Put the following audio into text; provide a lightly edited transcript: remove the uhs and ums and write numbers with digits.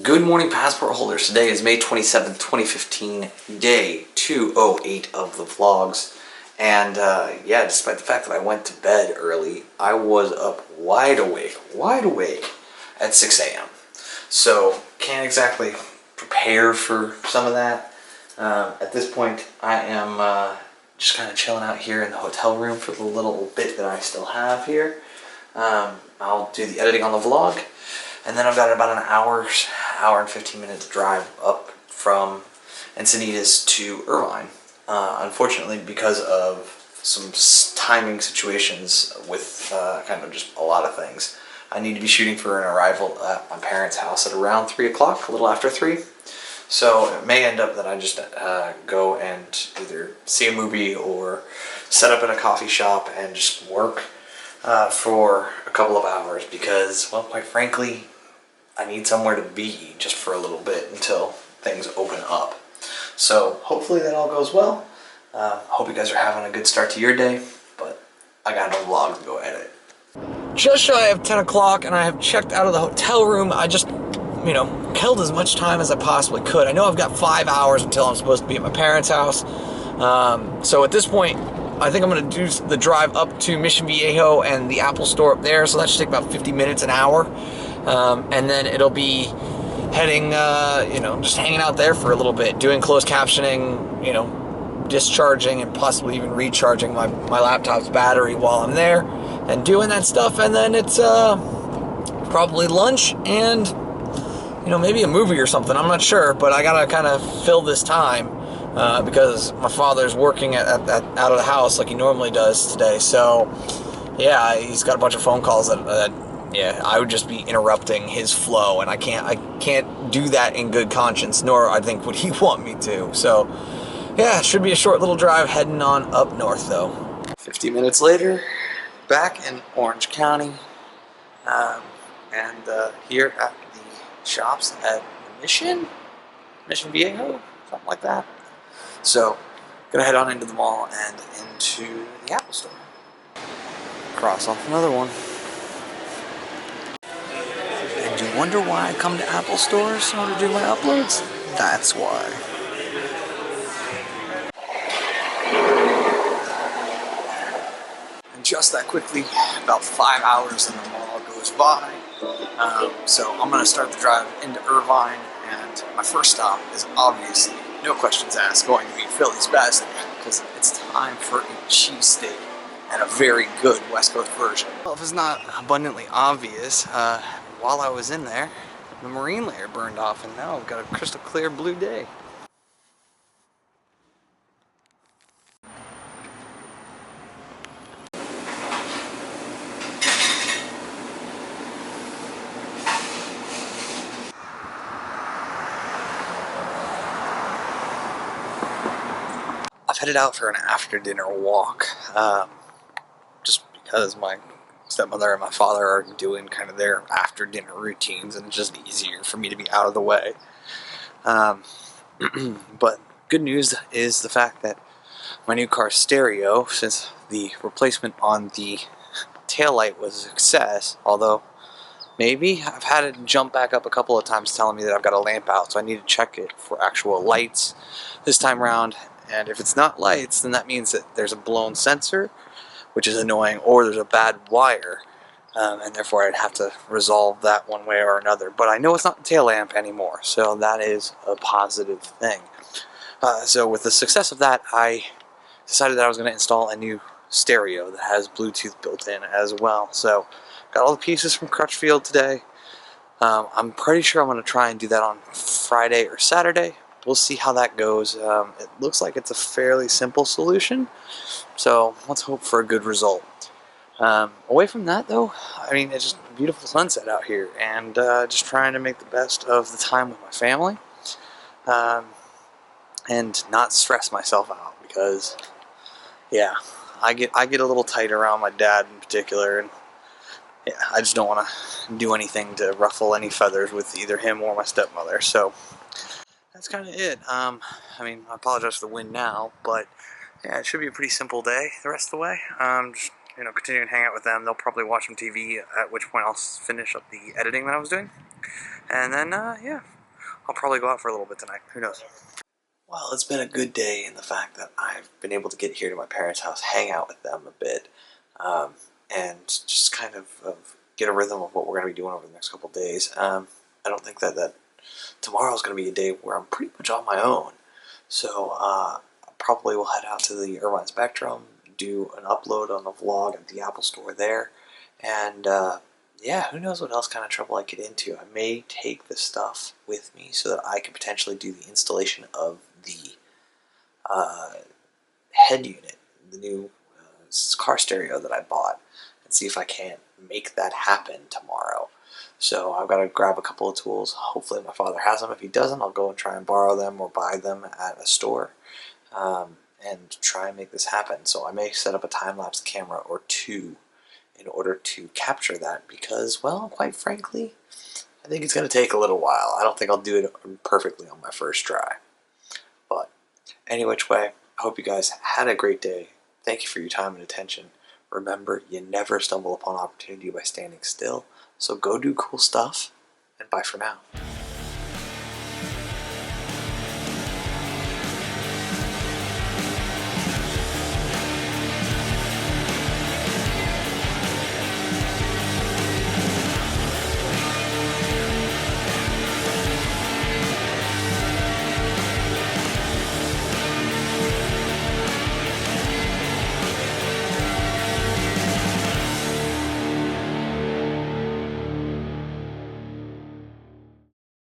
Good morning, passport holders. Today is May 27th, 2015, day 208 of the vlogs. And yeah, despite the fact that I went to bed early, I was up wide awake at 6 a.m. So can't exactly prepare for some of that. At this point, I am just kind of chilling out here in the hotel room for the little bit that I still have here. I'll do the editing on the vlog. And then I've got about an hour and 15 minutes drive up from Encinitas to Irvine. Unfortunately, because of some timing situations with kind of just a lot of things, I need to be shooting for an arrival at my parents' house at around 3 o'clock, a little after 3. So it may end up that I just go and either see a movie or set up in a coffee shop and just work for a couple of hours because, well, quite frankly, I need somewhere to be just for a little bit until things open up. So hopefully that all goes well. Hope you guys are having a good start to your day, but I got no vlog to go edit. Just shy of 10 o'clock and I have checked out of the hotel room. I just, killed as much time as I possibly could. I know I've got 5 hours until I'm supposed to be at my parents' house. So at this point, I think I'm going to do the drive up to Mission Viejo and the Apple store up there. So that should take about 50 minutes, an hour. And then it'll be heading, just hanging out there for a little bit, doing closed captioning, discharging and possibly even recharging my laptop's battery while I'm there and doing that stuff. And then it's probably lunch and, maybe a movie or something. I'm not sure, but I got to kind of fill this time because my father's working out of the house like he normally does today. So, yeah, he's got a bunch of phone calls that yeah, I would just be interrupting his flow, and I can't do that in good conscience, nor I think would he want me to. So, yeah, it should be a short little drive heading on up north, though. 50 minutes later, back in Orange County, and here at the shops at Mission Viejo, something like that. So, gonna head on into the mall and into the Apple store. Cross off another one. And you wonder why I come to Apple stores in order to do my uploads? That's why. And just that quickly, about 5 hours in the mall goes by. So I'm going to start the drive into Irvine, and my first stop is obviously, no questions asked, going to be Philly's Best, because it's time for a cheesesteak and a very good West Coast version. Well, if it's not abundantly obvious, while I was in there, the marine layer burned off, and now I've got a crystal clear blue day. I've headed out for an after-dinner walk, just because my stepmother and my father are doing kind of their after-dinner routines, and it's just easier for me to be out of the way. But good news is the fact that my new car's stereo, since the replacement on the taillight was a success, although maybe I've had it jump back up a couple of times telling me that I've got a lamp out, so I need to check it for actual lights this time around. And if it's not lights, then that means that there's a blown sensor, which is annoying, or there's a bad wire, and therefore I'd have to resolve that one way or another. But I know it's not the tail lamp anymore, so that is a positive thing. So with the success of that, I decided that I was going to install a new stereo that has Bluetooth built in as well. So got all the pieces from Crutchfield today. I'm pretty sure I'm going to try and do that on Friday or Saturday. We'll see how that goes. It looks like it's a fairly simple solution, so let's hope for a good result. Away from that, though, I mean, it's just a beautiful sunset out here, and just trying to make the best of the time with my family, and not stress myself out, because, yeah, I get a little tight around my dad in particular, and yeah, I just don't want to do anything to ruffle any feathers with either him or my stepmother, so that's kind of it. I mean, I apologize for the wind now, but yeah, it should be a pretty simple day the rest of the way. Just, continuing to hang out with them. They'll probably watch some TV, at which point I'll finish up the editing that I was doing. And then, yeah, I'll probably go out for a little bit tonight. Who knows? Well, it's been a good day in the fact that I've been able to get here to my parents' house, hang out with them a bit, and just kind of get a rhythm of what we're going to be doing over the next couple of days. I don't think that tomorrow is going to be a day where I'm pretty much on my own. So probably will head out to the Irvine Spectrum, do an upload on the vlog at the Apple Store there, and yeah, who knows what else kind of trouble I get into. I may take this stuff with me so that I can potentially do the installation of the uh, head unit, the new car stereo that I bought, and see if I can't make that happen tomorrow. So I've got to grab a couple of tools. Hopefully my father has them. If he doesn't, I'll go and try and borrow them or buy them at a store, and try and make this happen. So I may set up a time-lapse camera or two in order to capture that because, well, quite frankly, I think it's going to take a little while. I don't think I'll do it perfectly on my first try. But any which way, I hope you guys had a great day. Thank you for your time and attention. Remember, you never stumble upon opportunity by standing still. So go do cool stuff, and bye for now.